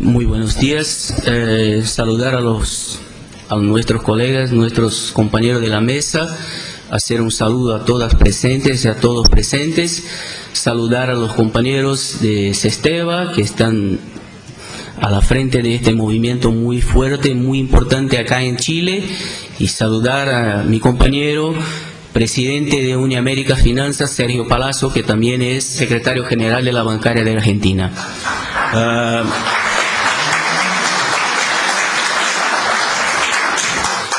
Muy buenos días. Saludar a nuestros colegas, nuestros compañeros de la mesa, hacer un saludo a todas presentes y a todos presentes, saludar a los compañeros de Sesteva que están a la frente de este movimiento muy fuerte, muy importante acá en Chile, y saludar a mi compañero presidente de Uniamérica Finanzas, Sergio Palazzo, que también es secretario general de la Bancaria de Argentina.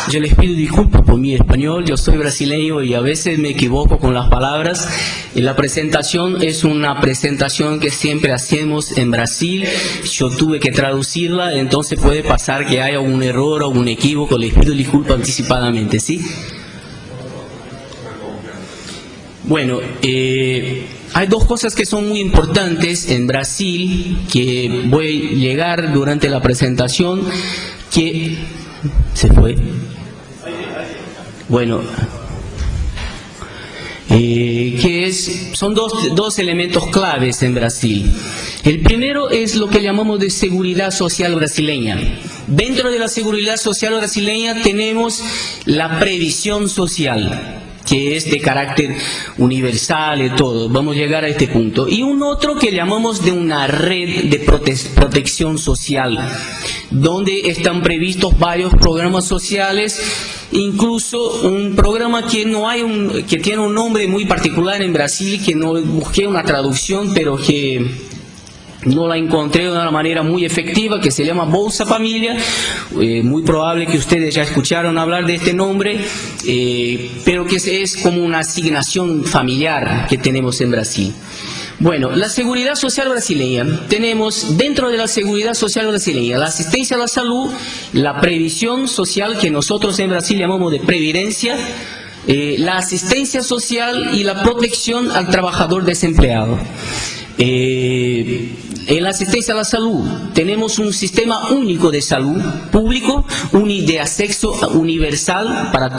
Yo les pido disculpas por mi español, yo soy brasileño y a veces me equivoco con las palabras. Y la presentación es una presentación que siempre hacemos en Brasil, yo tuve que traducirla, entonces puede pasar que haya un error o un equívoco, les pido disculpas anticipadamente, ¿sí? Bueno, hay dos cosas que son muy importantes en Brasil, que voy a llegar durante la presentación, que... ¿Se fue? Bueno, son dos elementos claves en Brasil. El primero es lo que llamamos de seguridad social brasileña. Dentro de la seguridad social brasileña tenemos la previsión social, que es de carácter universal y todo. Vamos a llegar a este punto. Y un otro que llamamos de una red de protección social, donde están previstos varios programas sociales, incluso un programa que que tiene un nombre muy particular en Brasil, que no busqué una traducción, pero que no la encontré de una manera muy efectiva, que se llama Bolsa Familia. Muy probable que ustedes ya escucharon hablar de este nombre, pero que es como una asignación familiar que tenemos en Brasil. Bueno, la seguridad social brasileña, tenemos dentro de la seguridad social brasileña la asistencia a la salud, la previsión social, que nosotros en Brasil llamamos de previdencia, la asistencia social y la protección al trabajador desempleado. En la asistencia a la salud tenemos un sistema único de salud público, de acceso universal para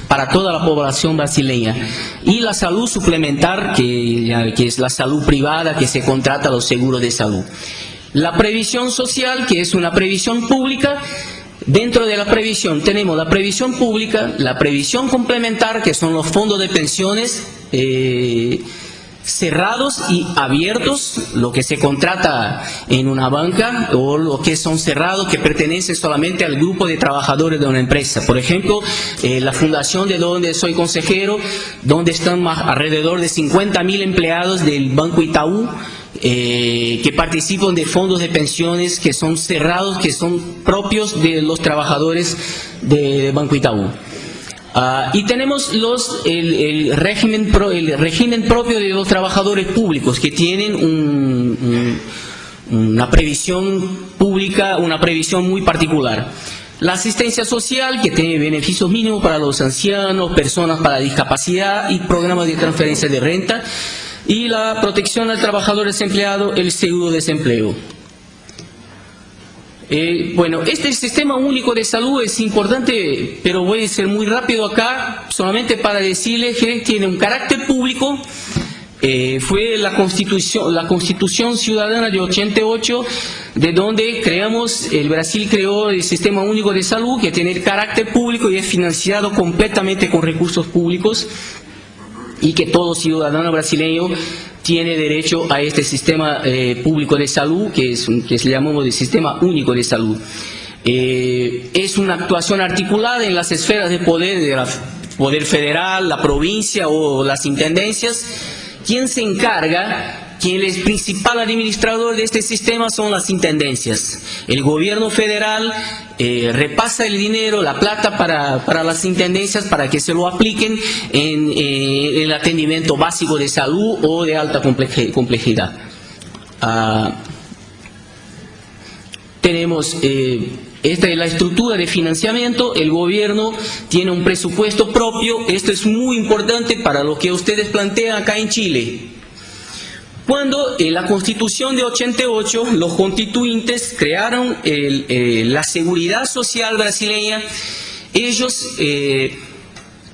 para toda la población brasileña, y la salud suplementar, que es la salud privada que se contrata a los seguros de salud. La previsión social, que es una previsión pública. Dentro de la previsión tenemos la previsión pública, la previsión complementar, que son los fondos de pensiones cerrados y abiertos, lo que se contrata en una banca, o lo que son cerrados, que pertenecen solamente al grupo de trabajadores de una empresa. Por ejemplo, la fundación de donde soy consejero, donde están alrededor de 50.000 empleados del Banco Itaú, que participan de fondos de pensiones que son cerrados, que son propios de los trabajadores del Banco Itaú. Y tenemos el régimen propio de los trabajadores públicos, que tienen una previsión pública, una previsión muy particular. La asistencia social, que tiene beneficios mínimos para los ancianos, personas para discapacidad y programas de transferencia de renta. Y la protección al trabajador desempleado, el seguro de desempleo. Bueno, este sistema único de salud es importante, pero voy a ser muy rápido acá, solamente para decirles que tiene un carácter público. Fue la Constitución Ciudadana de 88, de donde el Brasil creó el Sistema Único de Salud, que tiene el carácter público y es financiado completamente con recursos públicos, y que todo ciudadano brasileño tiene derecho a este sistema público de salud, que se llamamos el Sistema Único de Salud. Es una actuación articulada en las esferas de poder federal, la provincia o las intendencias. Quien se encarga, quien es el principal administrador de este sistema son las intendencias. El gobierno federal repasa el dinero, la plata para las intendencias, para que se lo apliquen en el atendimiento básico de salud o de alta complejidad. Tenemos esta es la estructura de financiamiento. El gobierno tiene un presupuesto propio. Esto es muy importante para lo que ustedes plantean acá en Chile. Cuando en la Constitución de 88 los constituyentes crearon la seguridad social brasileña, ellos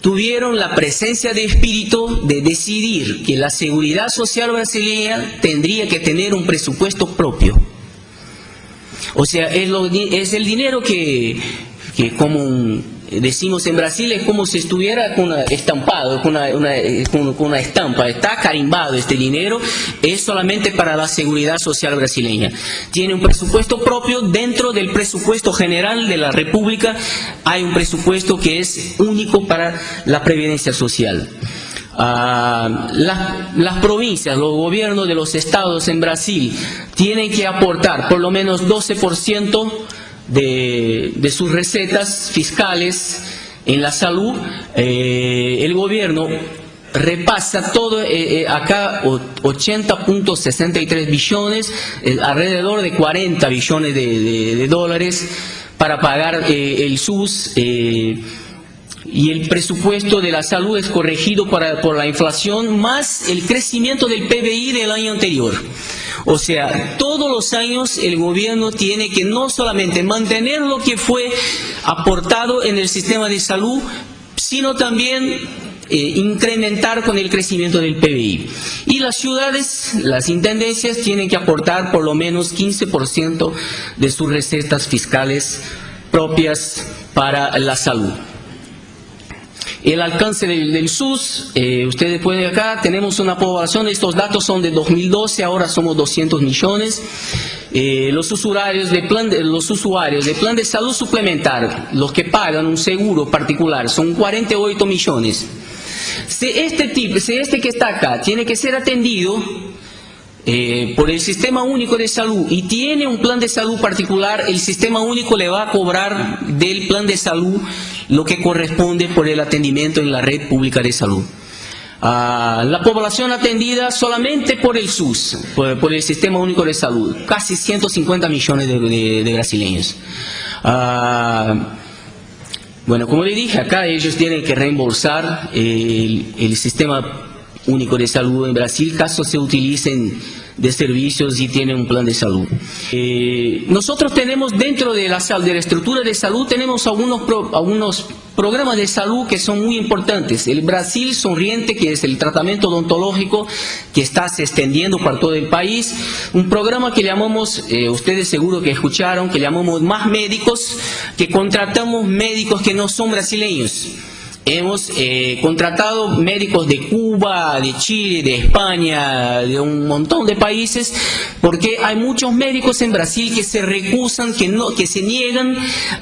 tuvieron la presencia de espíritu de decidir que la seguridad social brasileña tendría que tener un presupuesto propio. O sea, es el dinero que como decimos en Brasil, es como si estuviera estampado, con una estampa, está carimbado este dinero, es solamente para la seguridad social brasileña. Tiene un presupuesto propio. Dentro del presupuesto general de la República hay un presupuesto que es único para la previdencia social. Las provincias, los gobiernos de los estados en Brasil tienen que aportar por lo menos 12% de sus recetas fiscales en la salud. El gobierno repasa todo, acá 80.63 billones, alrededor de 40 billones de dólares para pagar el SUS. Y el presupuesto de la salud es corregido por la inflación más el crecimiento del PBI del año anterior. O sea, todos los años el gobierno tiene que no solamente mantener lo que fue aportado en el sistema de salud, sino también incrementar con el crecimiento del PBI. Y las ciudades, las intendencias, tienen que aportar por lo menos 15% de sus recetas fiscales propias para la salud. El alcance del SUS, ustedes pueden ver acá, tenemos una población, estos datos son de 2012, ahora somos 200 millones. Los usuarios de plan de salud suplementario, los que pagan un seguro particular, son 48 millones. Si este que está acá tiene que ser atendido por el Sistema Único de Salud y tiene un plan de salud particular, el Sistema Único le va a cobrar del plan de salud lo que corresponde por el atendimiento en la red pública de salud. La población atendida solamente por el SUS, por el Sistema Único de Salud, casi 150 millones de brasileños. Bueno, como le dije, acá ellos tienen que reembolsar el Sistema Único de Salud en Brasil, caso se utilicen de servicios y tienen un plan de salud. Nosotros tenemos dentro de la estructura de salud, tenemos algunos programas de salud que son muy importantes. El Brasil Sonriente, que es el tratamiento odontológico que está se extendiendo por todo el país, un programa que llamamos, ustedes seguro que escucharon, que llamamos Más Médicos, que contratamos médicos que no son brasileños. Hemos contratado médicos de Cuba, de Chile, de España, de un montón de países, porque hay muchos médicos en Brasil que se recusan, que se niegan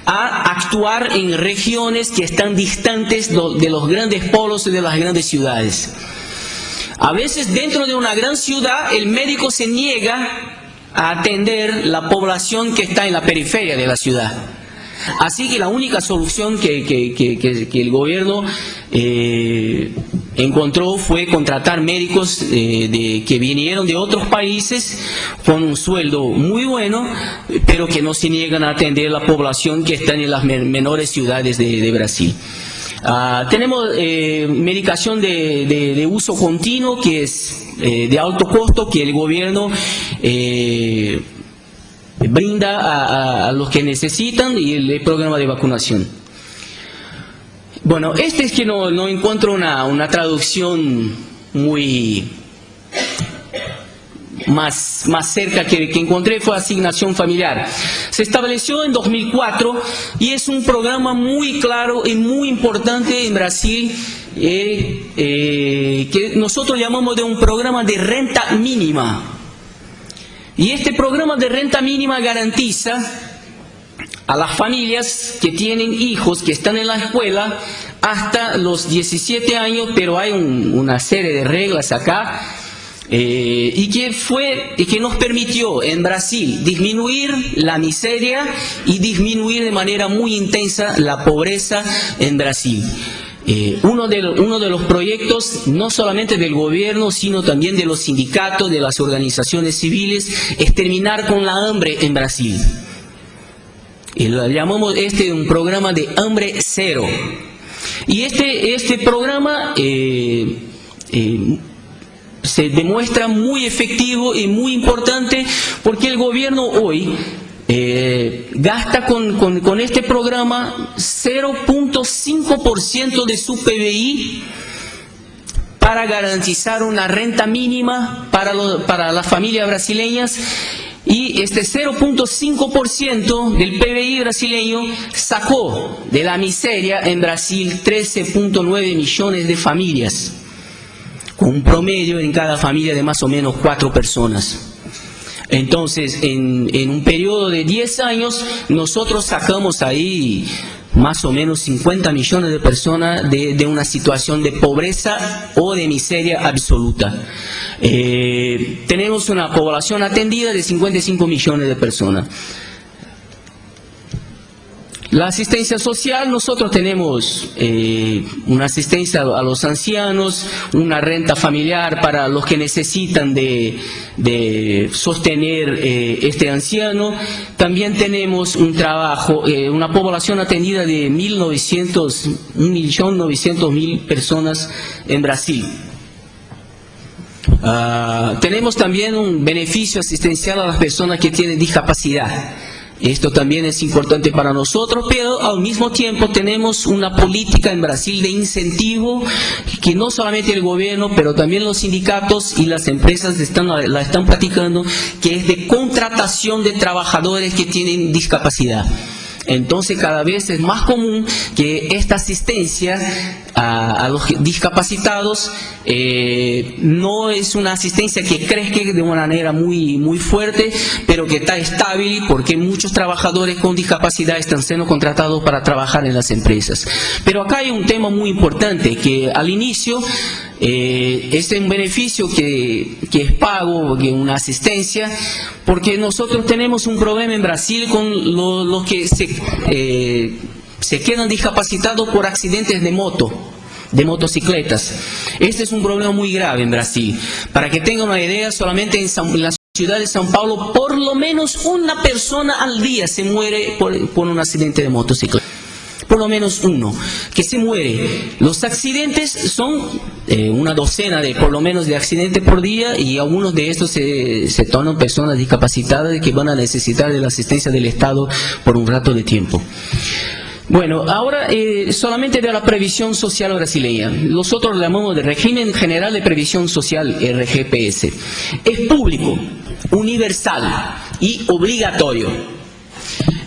a actuar en regiones que están distantes de los grandes polos y de las grandes ciudades. A veces dentro de una gran ciudad el médico se niega a atender la población que está en la periferia de la ciudad. Así que la única solución que el gobierno encontró fue contratar médicos que vinieron de otros países con un sueldo muy bueno, pero que no se niegan a atender la población que está en las menores ciudades de Brasil. Tenemos medicación de uso continuo, que es de alto costo, que el gobierno brinda a los que necesitan, y el programa de vacunación. Bueno, este es que no encuentro una traducción muy más cerca que encontré, fue asignación familiar. Se estableció en 2004 y es un programa muy claro y muy importante en Brasil, que nosotros llamamos de un programa de renta mínima. Y este programa de renta mínima garantiza a las familias que tienen hijos que están en la escuela hasta los 17 años, pero hay una serie de reglas acá, y que nos permitió en Brasil disminuir la miseria y disminuir de manera muy intensa la pobreza en Brasil. Uno de los proyectos, no solamente del gobierno, sino también de los sindicatos, de las organizaciones civiles, es terminar con la hambre en Brasil. Y lo llamamos un programa de hambre cero. Y este programa se demuestra muy efectivo y muy importante, porque el gobierno hoy gasta con este programa 0.5% de su PBI para garantizar una renta mínima para las familias brasileñas, Y este 0.5% del PBI brasileño sacó de la miseria en Brasil 13.9 millones de familias, con un promedio en cada familia de más o menos 4 personas. Entonces, en un periodo de 10 años, nosotros sacamos ahí más o menos 50 millones de personas de una situación de pobreza o de miseria absoluta. Tenemos una población atendida de 55 millones de personas. La asistencia social, nosotros tenemos una asistencia a los ancianos, una renta familiar para los que necesitan de sostener este anciano. También tenemos un trabajo, una población atendida de 1.900.000 personas en Brasil. Tenemos también un beneficio asistencial a las personas que tienen discapacidad. Esto también es importante para nosotros, pero al mismo tiempo tenemos una política en Brasil de incentivo que no solamente el gobierno, pero también los sindicatos y las empresas la están practicando, que es de contratación de trabajadores que tienen discapacidad. Entonces cada vez es más común que esta asistencia a los discapacitados no es una asistencia que crezca de una manera muy fuerte, pero que está estable, porque muchos trabajadores con discapacidad están siendo contratados para trabajar en las empresas. Pero acá hay un tema muy importante, que al inicio es un beneficio que es pago, que es una asistencia, porque nosotros tenemos un problema en Brasil con los que se quedan discapacitados por accidentes de motocicletas. Este es un problema muy grave en Brasil. Para que tengan una idea, solamente en la ciudad de São Paulo, por lo menos una persona al día se muere por un accidente de motocicleta. Por lo menos uno que se muere. Los accidentes son una docena por lo menos de accidentes por día, y algunos de estos se tornan personas discapacitadas que van a necesitar de la asistencia del Estado por un rato de tiempo. Bueno, ahora solamente de la previsión social brasileña. Nosotros le llamamos de régimen general de previsión social, RGPS. Es público, universal y obligatorio.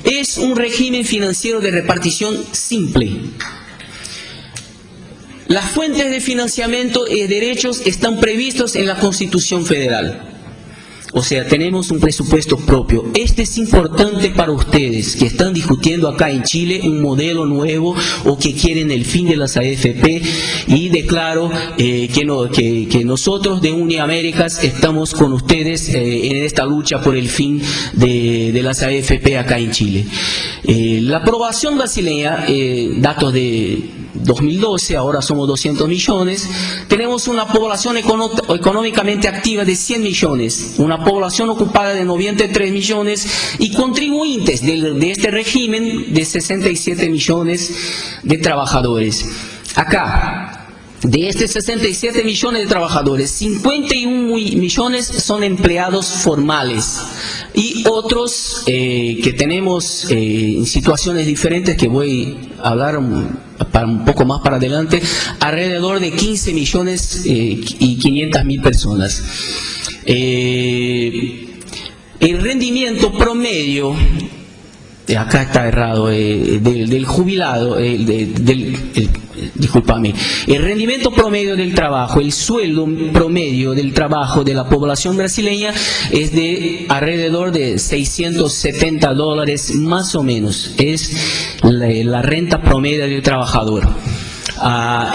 Es un régimen financiero de repartición simple. Las fuentes de financiamiento y derechos están previstos en la Constitución Federal. O sea, tenemos un presupuesto propio. Este es importante para ustedes que están discutiendo acá en Chile un modelo nuevo o que quieren el fin de las AFP, y declaro que nosotros de Uniaméricas estamos con ustedes en esta lucha por el fin de las AFP acá en Chile. La aprobación brasileña, datos de 2012, ahora somos 200 millones, tenemos una población económicamente activa de 100 millones, una población ocupada de 93 millones y contribuyentes de este régimen de 67 millones de trabajadores. Acá, de estos 67 millones de trabajadores, 51 millones son empleados formales y otros que tenemos en situaciones diferentes, que voy a hablar un poco más para adelante, alrededor de 15 millones y 500.000 personas. El rendimiento promedio, acá está errado, del jubilado, discúlpame, el rendimiento promedio del trabajo, el sueldo promedio del trabajo de la población brasileña es de alrededor de $670 más o menos, es la renta promedio del trabajador.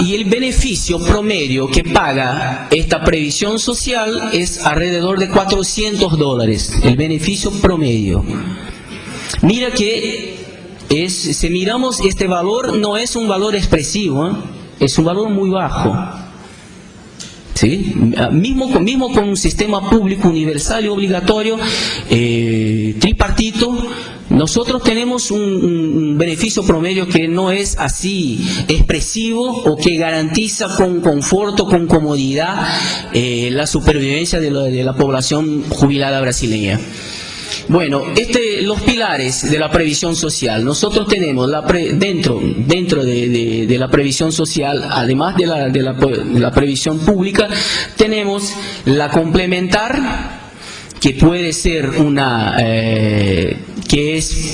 Y el beneficio promedio que paga esta previsión social es alrededor de $400, el beneficio promedio. Mira que si miramos este valor, no es un valor expresivo, es un valor muy bajo. ¿Sí? Mismo con un sistema público universal y obligatorio, tripartito, nosotros tenemos un beneficio promedio que no es así expresivo o que garantiza con confort o con comodidad la supervivencia de la población jubilada brasileña. Bueno, los pilares de la previsión social. Nosotros tenemos dentro de la previsión social, además de la previsión pública, tenemos la complementar, que puede ser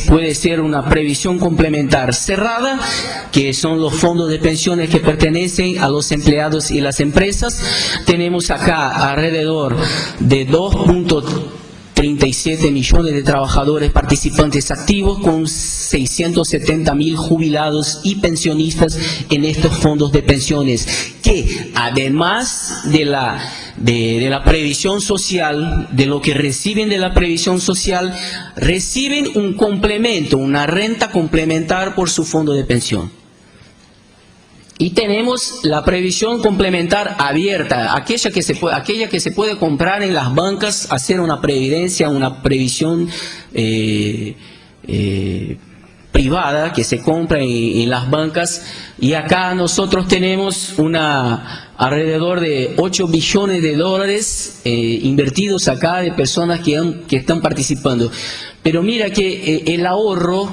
puede ser una previsión complementar cerrada, que son los fondos de pensiones que pertenecen a los empleados y las empresas. Tenemos acá alrededor de 2.37 millones de trabajadores participantes activos, con 670.000 jubilados y pensionistas en estos fondos de pensiones, que además de la previsión social, de lo que reciben de la previsión social, reciben un complemento, una renta complementar por su fondo de pensión. Y tenemos la previsión complementar abierta, aquella que se puede comprar en las bancas, hacer una previdencia, una previsión privada que se compra en las bancas. Y acá nosotros tenemos alrededor de 8 billones de dólares invertidos acá de personas que están participando. Pero mira que el ahorro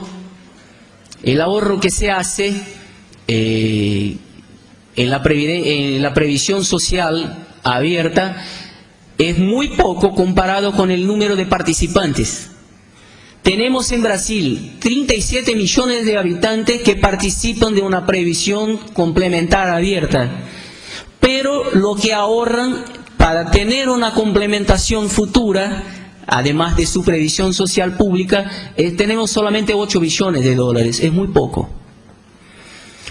que se hace en la previsión social abierta es muy poco comparado con el número de participantes. Tenemos en Brasil 37 millones de habitantes que participan de una previsión complementar abierta, pero lo que ahorran para tener una complementación futura, además de su previsión social pública, tenemos solamente 8 billones de dólares, es muy poco.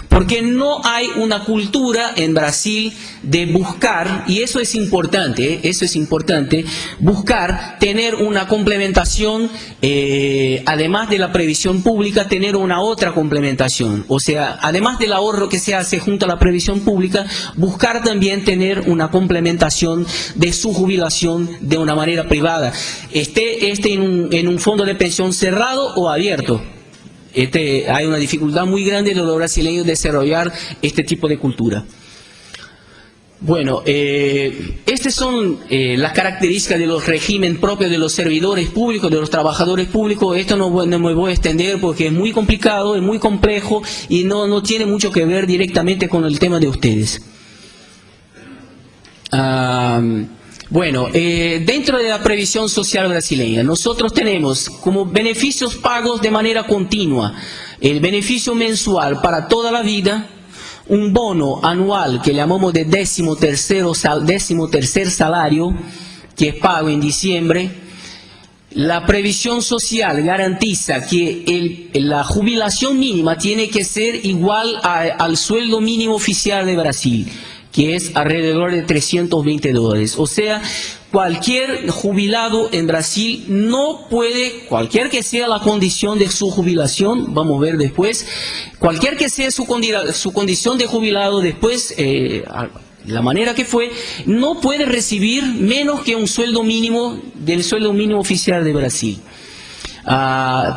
Porque no hay una cultura en Brasil de buscar, y eso es importante, buscar tener una complementación, además de la previsión pública, tener una otra complementación. O sea, además del ahorro que se hace junto a la previsión pública, buscar también tener una complementación de su jubilación de una manera privada. Esté en un fondo de pensión cerrado o abierto. Hay una dificultad muy grande de los brasileños desarrollar este tipo de cultura. Bueno, estas son las características de los regímenes propios de los servidores públicos, de los trabajadores públicos. Esto no me voy a extender porque es muy complicado, es muy complejo y no tiene mucho que ver directamente con el tema de ustedes. Bueno, dentro de la previsión social brasileña, nosotros tenemos como beneficios pagos de manera continua, el beneficio mensual para toda la vida, un bono anual que llamamos de 13º salario, que es pago en diciembre. La previsión social garantiza que la jubilación mínima tiene que ser igual al sueldo mínimo oficial de Brasil, que es alrededor de 320 dólares. O sea, cualquier jubilado en Brasil no puede, cualquier que sea la condición de su jubilación, vamos a ver después, cualquier que sea su condición de jubilado después, la manera que fue, no puede recibir menos que un sueldo mínimo del sueldo mínimo oficial de Brasil.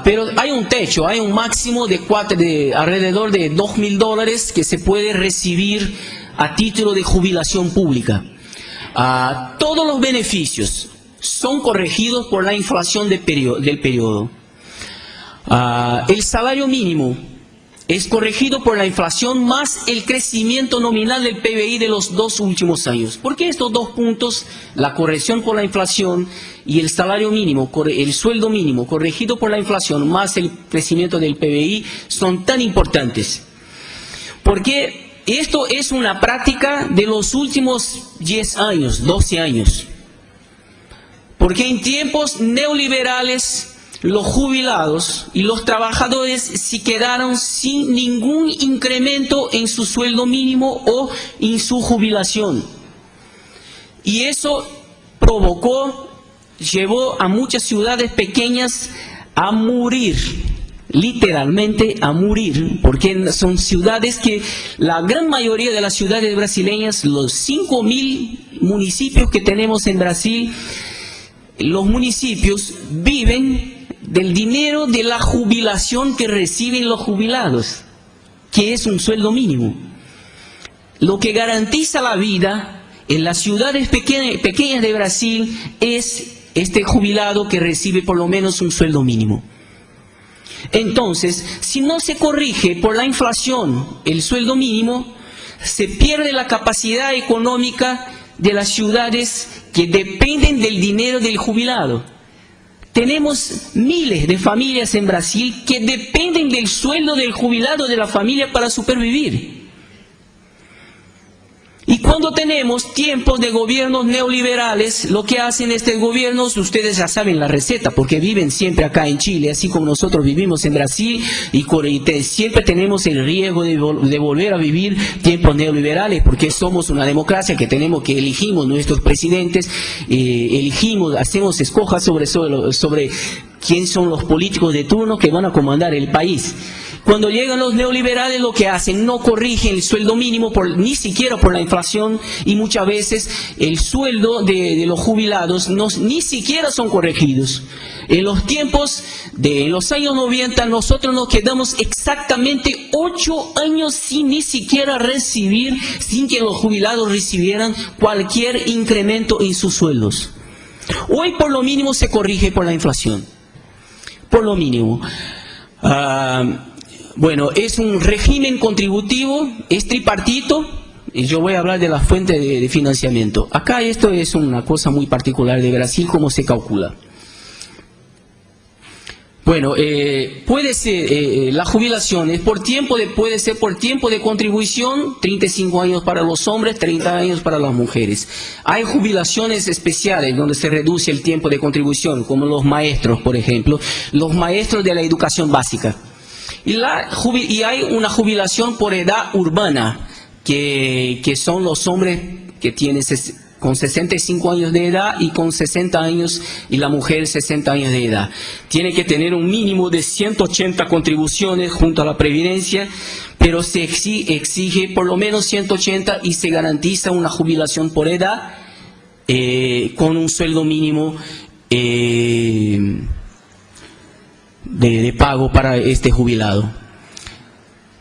Pero hay un techo, hay un máximo de alrededor de 2.000 dólares que se puede recibir a título de jubilación pública. Todos los beneficios son corregidos por la inflación del periodo. El salario mínimo es corregido por la inflación más el crecimiento nominal del PBI de los 2 últimos años. ¿Por qué estos dos puntos, la corrección por la inflación y el salario mínimo, el sueldo mínimo corregido por la inflación más el crecimiento del PBI, son tan importantes? Porque esto es una práctica de los últimos 10 años, 12 años. Porque en tiempos neoliberales, los jubilados y los trabajadores se quedaron sin ningún incremento en su sueldo mínimo o en su jubilación. Y eso llevó a muchas ciudades pequeñas a morir. Literalmente a morir, porque son ciudades que la gran mayoría de las ciudades brasileñas, los 5.000 municipios que tenemos en Brasil, los municipios viven del dinero de la jubilación que reciben los jubilados, que es un sueldo mínimo. Lo que garantiza la vida en las ciudades pequeñas de Brasil es este jubilado que recibe por lo menos un sueldo mínimo. Entonces, si no se corrige por la inflación el sueldo mínimo, se pierde la capacidad económica de las ciudades que dependen del dinero del jubilado. Tenemos miles de familias en Brasil que dependen del sueldo del jubilado de la familia para supervivir. Y cuando tenemos tiempos de gobiernos neoliberales, lo que hacen estos gobiernos, ustedes ya saben la receta, porque viven siempre acá en Chile, así como nosotros vivimos en Brasil, y siempre tenemos el riesgo de volver a vivir tiempos neoliberales, porque somos una democracia que tenemos que elegimos nuestros presidentes, hacemos escojas sobre quién son los políticos de turno que van a comandar el país. Cuando llegan los neoliberales, lo que hacen, no corrigen el sueldo mínimo, ni siquiera por la inflación, y muchas veces el sueldo de los jubilados ni siquiera son corregidos. En los tiempos de los años 90, nosotros nos quedamos exactamente 8 años sin ni siquiera recibir, sin que los jubilados recibieran cualquier incremento en sus sueldos. Hoy por lo mínimo se corrige por la inflación. Por lo mínimo. Bueno, es un régimen contributivo, es tripartito, y yo voy a hablar de la fuente de financiamiento. Acá esto es una cosa muy particular de Brasil, cómo se calcula. Bueno, puede ser, la jubilación es puede ser por tiempo de contribución, 35 años para los hombres, 30 años para las mujeres. Hay jubilaciones especiales donde se reduce el tiempo de contribución, como los maestros, por ejemplo, los maestros de la educación básica. Y hay una jubilación por edad urbana, que son los hombres que tienen con 65 años de edad y con 60 años, y la mujer 60 años de edad. Tiene que tener un mínimo de 180 contribuciones junto a la previdencia, pero se exige por lo menos 180 y se garantiza una jubilación por edad con un sueldo mínimo de pago para este jubilado.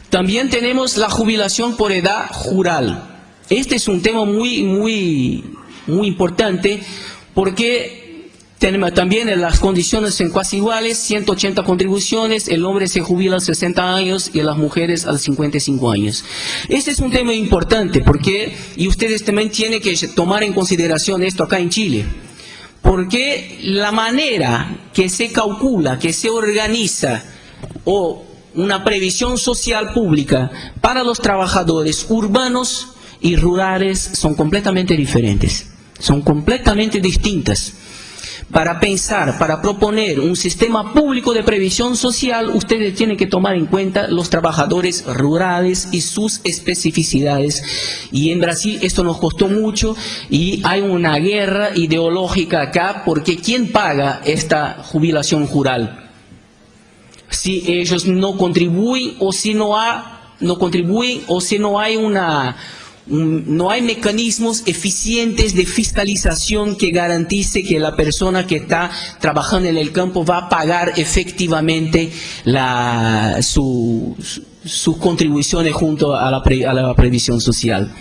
También tenemos la jubilación por edad rural. Este es un tema muy importante, porque también las condiciones son casi iguales, 180 contribuciones, el hombre se jubila a 60 años y las mujeres a 55 años. Este es un tema importante, y ustedes también tienen que tomar en consideración esto acá en Chile. Porque la manera que se calcula, que se organiza una previsión social pública para los trabajadores urbanos y rurales son completamente diferentes, son completamente distintas. Para pensar, para proponer un sistema público de previsión social, ustedes tienen que tomar en cuenta los trabajadores rurales y sus especificidades. Y en Brasil esto nos costó mucho y hay una guerra ideológica acá, porque ¿quién paga esta jubilación rural? Si ellos no contribuyen o si no hay no hay mecanismos eficientes de fiscalización que garantice que la persona que está trabajando en el campo va a pagar efectivamente sus contribuciones junto a la previsión social.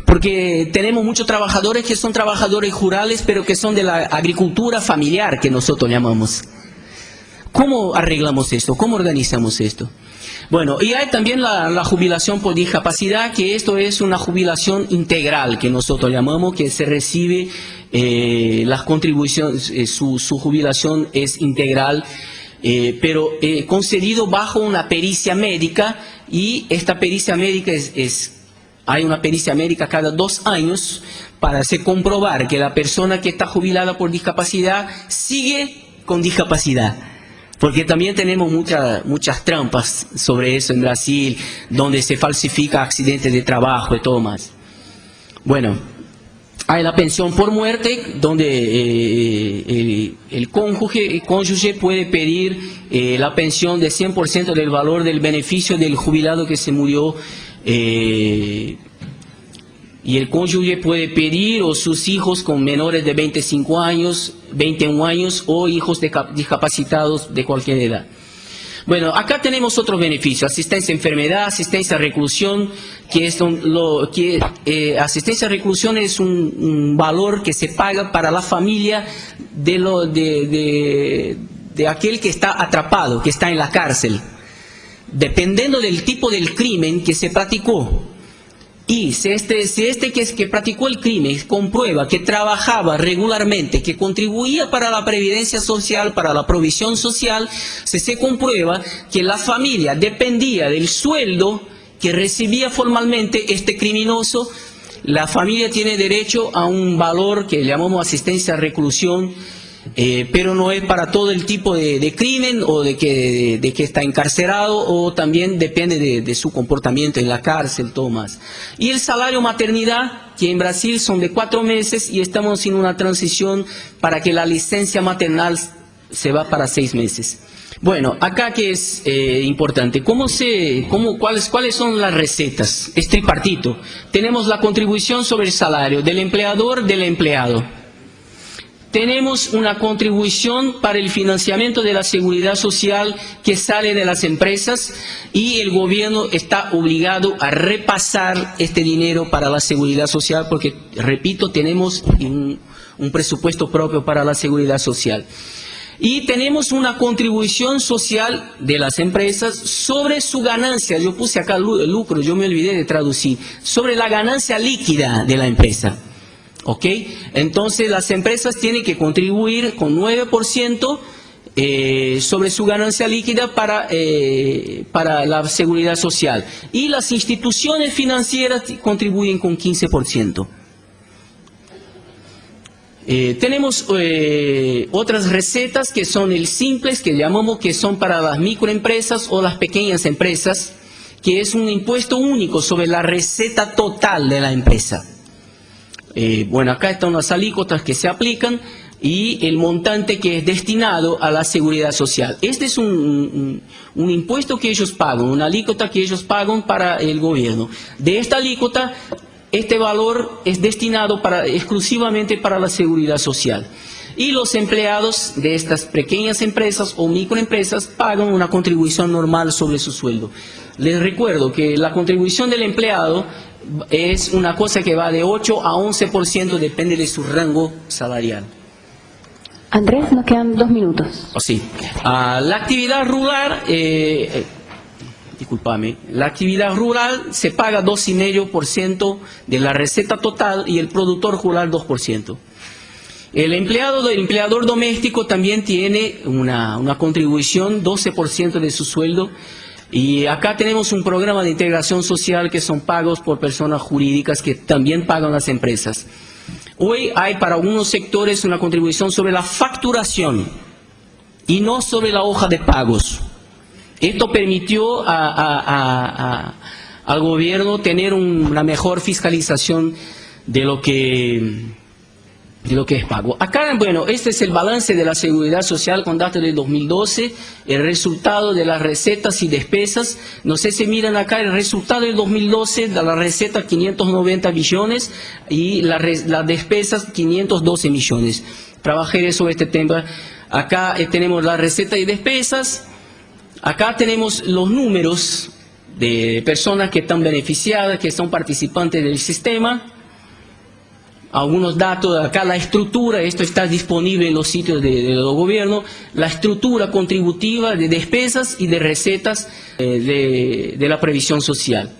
Porque tenemos muchos trabajadores que son trabajadores rurales, pero que son de la agricultura familiar, que nosotros llamamos. ¿Cómo arreglamos esto? ¿Cómo organizamos esto? Bueno, y hay también la jubilación por discapacidad, que esto es una jubilación integral, que nosotros llamamos, que se recibe las contribuciones, su jubilación es integral, pero concedido bajo una pericia médica, y esta pericia médica hay una pericia médica cada 2 años para comprobar que la persona que está jubilada por discapacidad sigue con discapacidad. Porque también tenemos muchas trampas sobre eso en Brasil, donde se falsifica accidentes de trabajo y todo más. Bueno, hay la pensión por muerte, donde el cónyuge puede pedir la pensión de 100% del valor del beneficio del jubilado que se murió, y el cónyuge puede pedir, o sus hijos con menores de 25 años, 21 años, o hijos discapacitados de cualquier edad. Bueno, acá tenemos otros beneficios: asistencia a enfermedad, asistencia a reclusión, asistencia a reclusión es un valor que se paga para la familia de aquel que está atrapado, que está en la cárcel, dependiendo del tipo del crimen que se practicó. Y si este que practicó el crimen comprueba que trabajaba regularmente, que contribuía para la previdencia social, para la provisión social, si se comprueba que la familia dependía del sueldo que recibía formalmente este criminoso, la familia tiene derecho a un valor que llamamos asistencia a reclusión, pero no es para todo el tipo de crimen o de que está encarcelado, o también depende de su comportamiento en la cárcel, todo más. Y el salario maternidad, que en Brasil son de 4 meses y estamos en una transición para que la licencia maternal se va para 6 meses. Bueno, acá que es importante, ¿cuáles son las recetas? Es tripartito. Tenemos la contribución sobre el salario del empleador, del empleado. Tenemos una contribución para el financiamiento de la seguridad social que sale de las empresas, y el gobierno está obligado a repasar este dinero para la seguridad social porque, repito, tenemos un presupuesto propio para la seguridad social. Y tenemos una contribución social de las empresas sobre su ganancia. Yo puse acá lucro, yo me olvidé de traducir. Sobre la ganancia líquida de la empresa. ¿Ok? Entonces las empresas tienen que contribuir con 9% sobre su ganancia líquida para la seguridad social. Y las instituciones financieras contribuyen con 15%. Tenemos otras recetas que son el simples, que llamamos que son para las microempresas o las pequeñas empresas, que es un impuesto único sobre la receta total de la empresa. Bueno, acá están las alícuotas que se aplican y el montante que es destinado a la seguridad social. Este es un impuesto que ellos pagan, una alícuota que ellos pagan para el gobierno. De esta alícuota, este valor es destinado exclusivamente para la seguridad social. Y los empleados de estas pequeñas empresas o microempresas pagan una contribución normal sobre su sueldo. Les recuerdo que la contribución del empleado es una cosa que va de 8 a 11%, depende de su rango salarial. Andrés, nos quedan 2 minutos. Oh, sí. La actividad rural, la actividad rural se paga 2,5% de la receta total y el productor rural 2%. El empleador doméstico también tiene una contribución, 12% de su sueldo. Y acá tenemos un programa de integración social que son pagos por personas jurídicas que también pagan las empresas. Hoy hay para algunos sectores una contribución sobre la facturación y no sobre la hoja de pagos. Esto permitió al gobierno tener una mejor fiscalización de lo que es pago. Acá, bueno, este es el balance de la seguridad social con datos del 2012, el resultado de las recetas y despesas. No sé si miran acá el resultado del 2012 de la receta 590 millones y las despesas 512 millones. Trabajé sobre este tema. Acá tenemos la receta y despesas. Acá tenemos los números de personas que están beneficiadas, que son participantes del sistema. Algunos datos, acá la estructura, esto está disponible en los sitios del gobierno, la estructura contributiva de despesas y de recetas de la previsión social.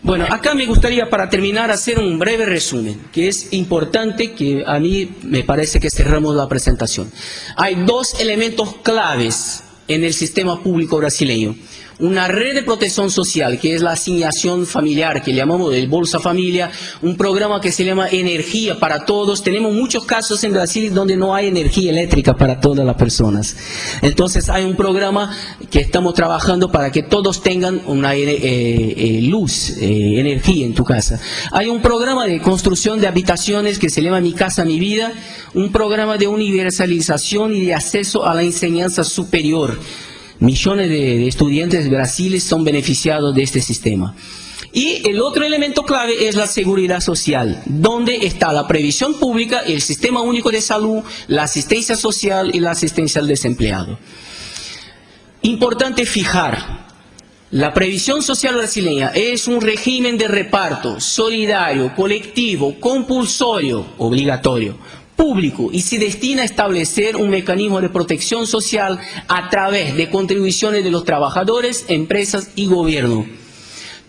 Bueno, acá me gustaría para terminar hacer un breve resumen, que es importante, que a mí me parece que cerramos la presentación. Hay 2 elementos claves en el sistema público brasileño. Una red de protección social, que es la asignación familiar, que llamamos el Bolsa Familia, un programa que se llama Energía para Todos. Tenemos muchos casos en Brasil donde no hay energía eléctrica para todas las personas. Entonces hay un programa que estamos trabajando para que todos tengan una luz, energía en tu casa. Hay un programa de construcción de habitaciones que se llama Mi Casa, Mi Vida, un programa de universalización y de acceso a la enseñanza superior. Millones de estudiantes de Brasil son beneficiados de este sistema. Y el otro elemento clave es la seguridad social, donde está la previsión pública, el sistema único de salud, la asistencia social y la asistencia al desempleado. Importante fijar, la previsión social brasileña es un régimen de reparto solidario, colectivo, compulsorio, obligatorio, público, y se destina a establecer un mecanismo de protección social a través de contribuciones de los trabajadores, empresas y gobierno.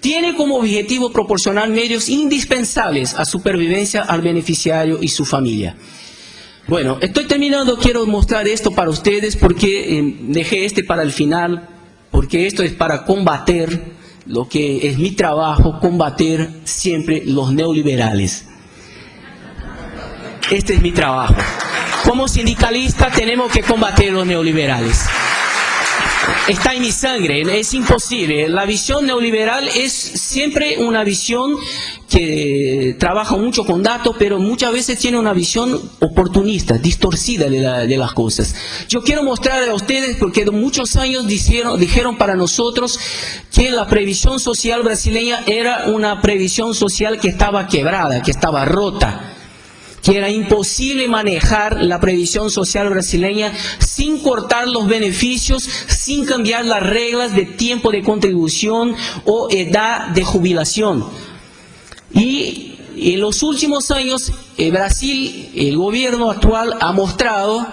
tiene como objetivo proporcionar medios indispensables a supervivencia al beneficiario y su familia. Bueno, estoy terminando, quiero mostrar esto para ustedes porque dejé este para el final, porque esto es para combater lo que es mi trabajo, combater siempre los neoliberales. Este es mi trabajo. Como sindicalista tenemos que combatir los neoliberales. Está en mi sangre, es imposible. La visión neoliberal es siempre una visión que trabaja mucho con datos, pero muchas veces tiene una visión oportunista, distorcida de las cosas. Yo quiero mostrar a ustedes, porque muchos años dijeron para nosotros que la previsión social brasileña era una previsión social que estaba quebrada, que estaba rota, que era imposible manejar la previsión social brasileña sin cortar los beneficios, sin cambiar las reglas de tiempo de contribución o edad de jubilación. Y en los últimos años, Brasil, el gobierno actual, ha mostrado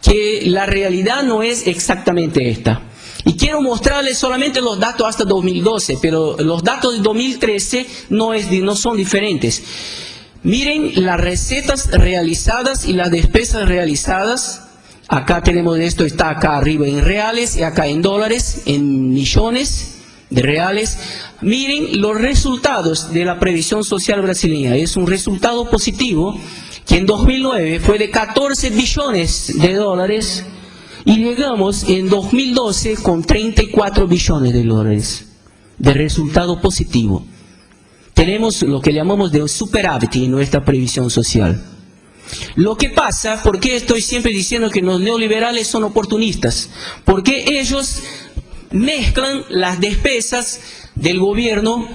que la realidad no es exactamente esta. Y quiero mostrarles solamente los datos hasta 2012, pero los datos de 2013 no son diferentes. Miren las recetas realizadas y las despesas realizadas. Acá tenemos esto, está acá arriba en reales y acá en dólares, en millones de reales. Miren los resultados de la previsión social brasileña. Es un resultado positivo que en 2009 fue de 14 billones de dólares y llegamos en 2012 con 34 billones de dólares de resultado positivo. Tenemos lo que llamamos de superávit en nuestra previsión social. Lo que pasa, ¿por qué estoy siempre diciendo que los neoliberales son oportunistas? Porque ellos mezclan las despesas del gobierno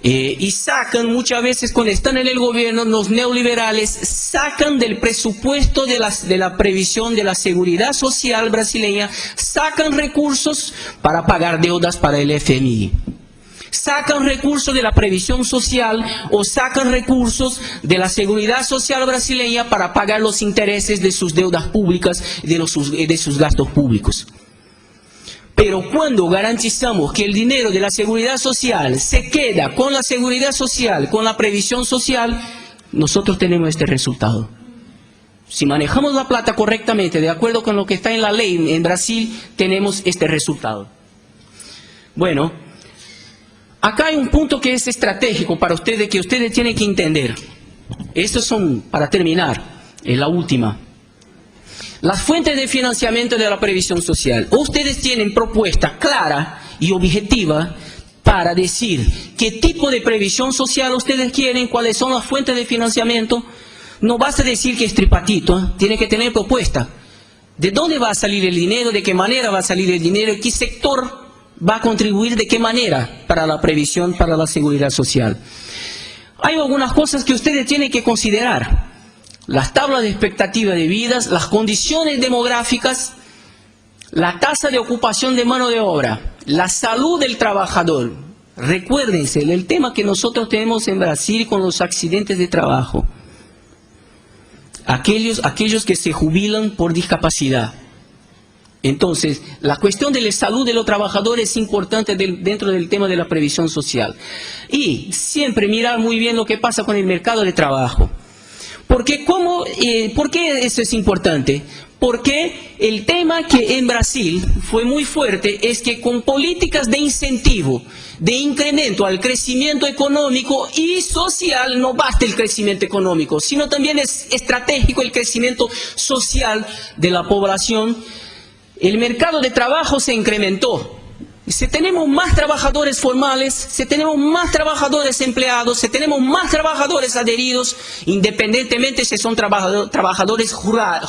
y sacan muchas veces, cuando están en el gobierno, los neoliberales sacan del presupuesto de la previsión de la seguridad social brasileña, sacan recursos para pagar deudas para el FMI. Sacan recursos de la previsión social o sacan recursos de la seguridad social brasileña para pagar los intereses de sus deudas públicas y de sus gastos públicos. Pero cuando garantizamos que el dinero de la seguridad social se queda con la seguridad social, con la previsión social, nosotros tenemos este resultado. Si manejamos la plata correctamente, de acuerdo con lo que está en la ley en Brasil, tenemos este resultado. Bueno, acá hay un punto que es estratégico para ustedes, que ustedes tienen que entender. Estos son, para terminar, es la última. Las fuentes de financiamiento de la previsión social. Ustedes tienen propuesta clara y objetiva para decir qué tipo de previsión social ustedes quieren, cuáles son las fuentes de financiamiento. No basta decir que es tripatito, tiene que tener propuesta. ¿De dónde va a salir el dinero? ¿De qué manera va a salir el dinero? ¿Qué sector va a contribuir de qué manera para la previsión, para la seguridad social? Hay algunas cosas que ustedes tienen que considerar. Las tablas de expectativa de vidas, las condiciones demográficas, la tasa de ocupación de mano de obra, la salud del trabajador. Recuérdense, el tema que nosotros tenemos en Brasil con los accidentes de trabajo. Aquellos que se jubilan por discapacidad. Entonces, la cuestión de la salud de los trabajadores es importante dentro del tema de la previsión social. Y siempre mirar muy bien lo que pasa con el mercado de trabajo. ¿Por qué eso es importante? Porque el tema que en Brasil fue muy fuerte es que con políticas de incentivo, de incremento al crecimiento económico y social, no basta el crecimiento económico, sino también es estratégico el crecimiento social de la población. El mercado de trabajo se incrementó. Si tenemos más trabajadores formales, si tenemos más trabajadores empleados, si tenemos más trabajadores adheridos, independientemente si son trabajadores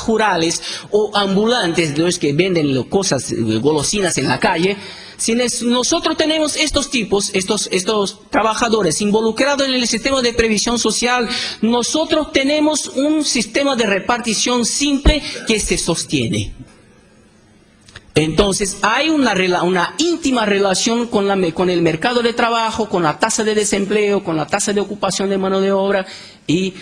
rurales o ambulantes, los que venden cosas, golosinas en la calle, si nosotros tenemos estos tipos, estos trabajadores involucrados en el sistema de previsión social, nosotros tenemos un sistema de repartición simple que se sostiene. Entonces hay una íntima relación con el mercado de trabajo, con la tasa de desempleo, con la tasa de ocupación de mano de obra y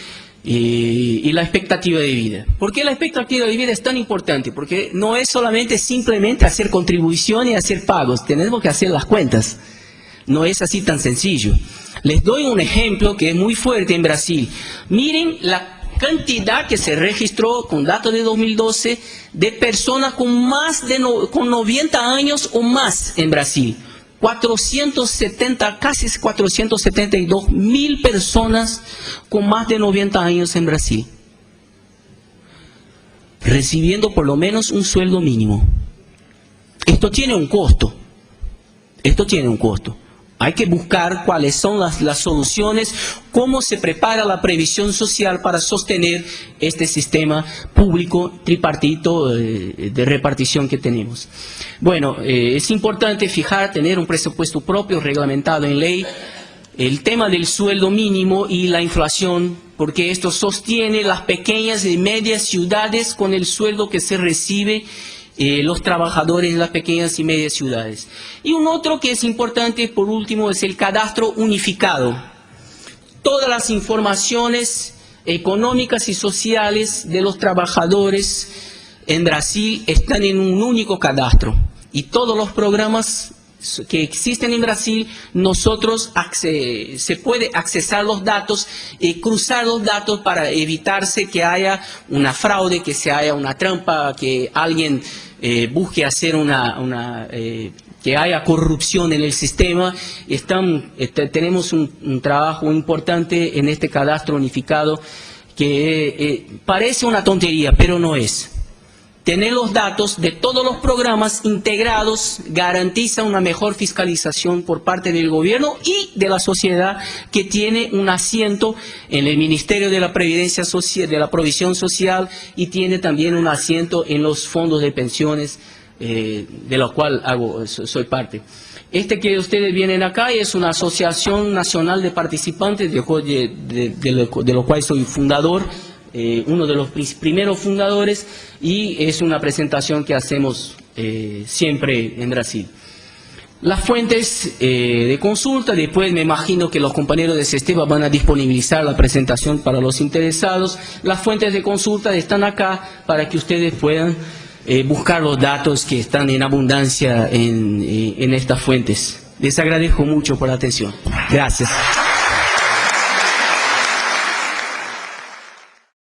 la expectativa de vida. ¿Por qué la expectativa de vida es tan importante? Porque no es solamente simplemente hacer contribución y hacer pagos, tenemos que hacer las cuentas. No es así tan sencillo. Les doy un ejemplo que es muy fuerte en Brasil. Miren la cantidad que se registró con datos de 2012 de personas con con 90 años o más en Brasil. 470, casi 472.000 personas con más de 90 años en Brasil, recibiendo por lo menos un sueldo mínimo. Esto tiene un costo. Esto tiene un costo. Hay que buscar cuáles son las soluciones, cómo se prepara la previsión social para sostener este sistema público tripartito de repartición que tenemos. Bueno, es importante tener un presupuesto propio reglamentado en ley, el tema del sueldo mínimo y la inflación, porque esto sostiene las pequeñas y medias ciudades con el sueldo que se recibe los trabajadores en las pequeñas y medias ciudades. Y un otro que es importante, por último, es el cadastro unificado. Todas las informaciones económicas y sociales de los trabajadores en Brasil están en un único cadastro. Y todos los programas que existen en Brasil, nosotros se puede accesar los datos, cruzar los datos para evitarse que haya una fraude, que se haya una trampa, que alguien busque hacer que haya corrupción en el sistema. Tenemos un trabajo importante en este cadastro unificado que parece una tontería, pero no es. Tener los datos de todos los programas integrados garantiza una mejor fiscalización por parte del gobierno y de la sociedad, que tiene un asiento en el Ministerio de la Previdencia Social, de la Provisión Social, y tiene también un asiento en los fondos de pensiones, de los cuales soy parte. Este que ustedes vienen acá es una asociación nacional de participantes, de lo cual soy fundador. Uno de los primeros fundadores, y es una presentación que hacemos siempre en Brasil. Las fuentes de consulta, después me imagino que los compañeros de SESTEBA van a disponibilizar la presentación para los interesados. Las fuentes de consulta están acá para que ustedes puedan buscar los datos que están en abundancia en estas fuentes. Les agradezco mucho por la atención. Gracias.